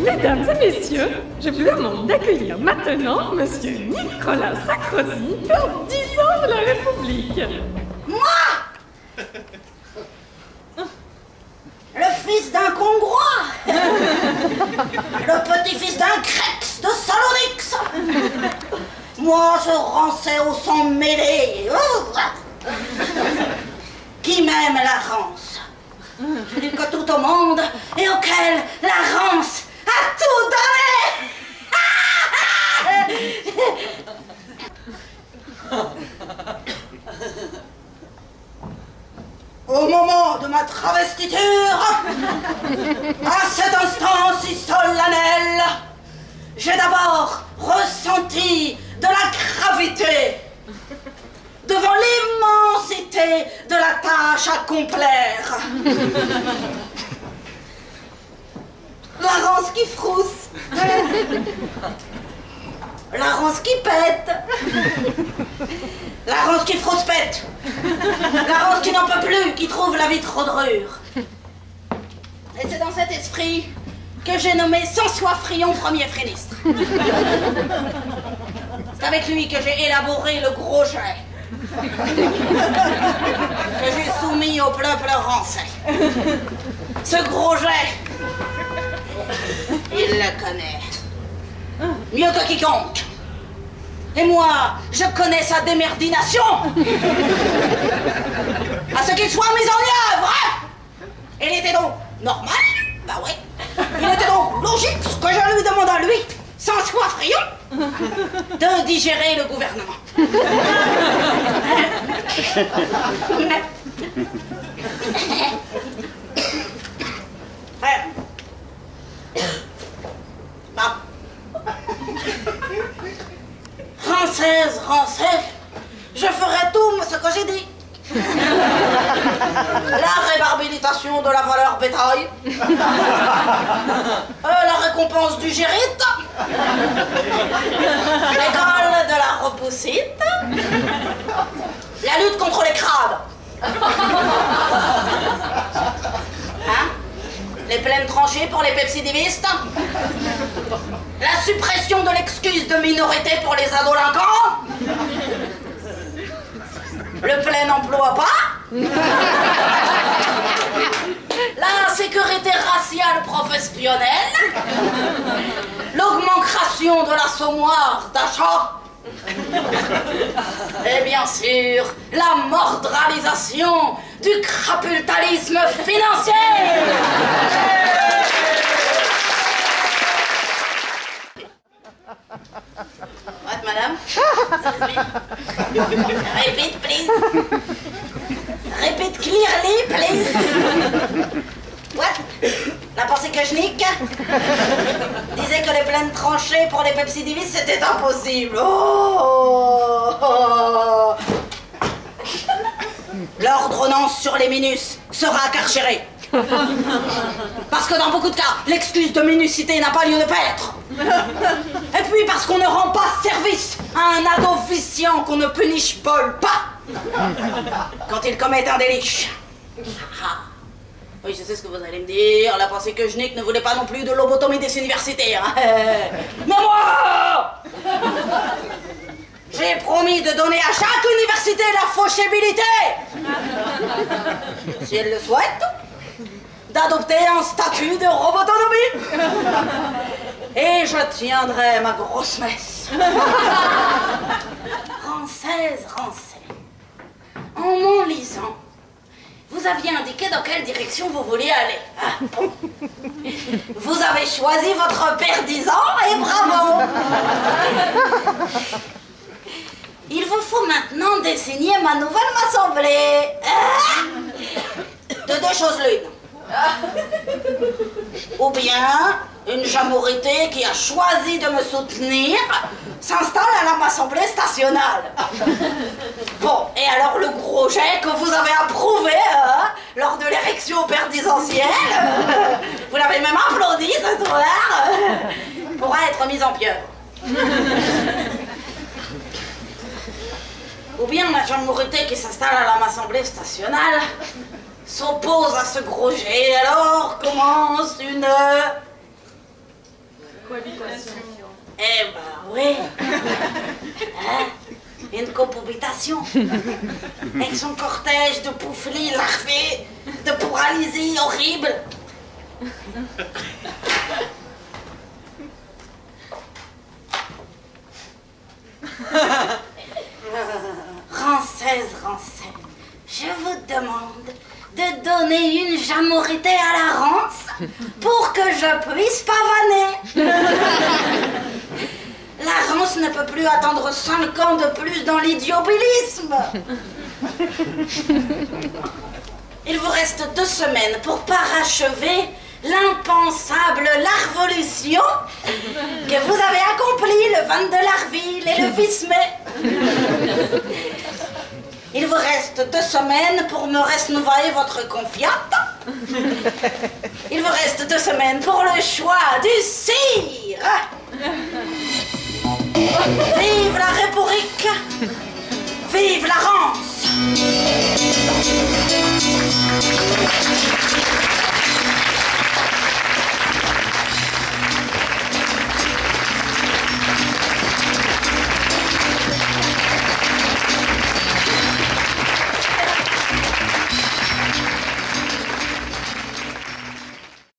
Mesdames et messieurs, je vous demande d'accueillir maintenant Monsieur Nicolas Sarkozy pour 10 ans de la République. Moi, le fils d'un Congrois, le petit-fils d'un Crex de Salonix, moi ce rancet au sang mêlé, qui m'aime la rance, plus que tout au monde et auquel la rance a tout donné. Au moment de ma travestiture, à cet instant si solennel, j'ai d'abord ressenti de la gravité devant l'immensité de la tâche à accomplir. La rance qui frousse, la rance qui pète, la rance qui frousse pète, la rance qui n'en peut plus, qui trouve la vie trop dure. Et c'est dans cet esprit que j'ai nommé Sansois Frion premier ministre. C'est avec lui que j'ai élaboré le gros jet, que j'ai soumis au peuple rancé. Ce gros jet, il le connaît mieux que quiconque. Et moi, je connais sa démerdination. À ce qu'il soit mis en œuvre. Il était donc normal, bah ouais. Il était donc logique que je lui demande à lui, Sansois Frion, de digérer le gouvernement. Bah. Française, je ferai tout ce que j'ai dit. La réhabilitation de la valeur bétail, la récompense du gérite, l'école de la repoussite, la lutte contre les crades. Hein? Les plaines tranchées pour les pepsidivistes, la suppression de l'excuse de minorité pour les adolinquants, le plein emploi pas, la sécurité raciale professionnelle, l'augmentation de l'assommoir d'achat, et bien sûr, la mordralisation du crapultalisme financier. What, madame? Repeat, please. Repeat clearly, please. What? La pensée que je nique disait que les plaines tranchées pour les pepsidivistes c'était impossible. Oh. L'ordonnance sur les minus sera carcérée. Parce que dans beaucoup de cas, l'excuse de minucité n'a pas lieu de paître. Et puis parce qu'on ne rend pas service à un ado viciant qu'on ne punit pas quand il commet un délit. Oui, je sais ce que vous allez me dire. La pensée que je nique ne voulait pas non plus de lobotomie des universitaires. Mais moi, j'ai promis de donner à chaque université la fauchabilité, si elle le souhaite, d'adopter un statut de robotonomie. Et je tiendrai ma grosse messe. Rancès, en m'en lisant, vous aviez indiqué dans quelle direction vous vouliez aller. Ah, bon. Vous avez choisi votre perdisant et bravo. Il vous faut maintenant désigner ma nouvelle assemblée. De deux choses l'une. Ou bien une jamourité qui a choisi de me soutenir s'installe à l'Assemblée stationnale. Bon, et alors le gros jet que vous avez approuvé lors de l'érection perdisentielle. Vous l'avez même applaudi ce soir. Pourra être mise en pieuvre. Ou bien la Jean-Mourité qui s'installe à la Assemblée nationale s'oppose à ce gros jet, alors commence une... Cohabitation. Eh ben oui. Hein? Une cohabitation. Avec son cortège de pouflis larvés, de paralysie horrible. Rancès, je vous demande de donner une Jean-Mourité à la Rance pour que je puisse pavaner. La Rance ne peut plus attendre 5 ans de plus dans l'idiobilisme. Il vous reste 2 semaines pour parachever l'impensable larvolution que vous avez accomplie le 22 Larville et le 8 mai. Il vous reste 2 semaines pour me renouveler votre confiance. Il vous reste 2 semaines pour le choix du sire. Vive la République! Vive la Rance!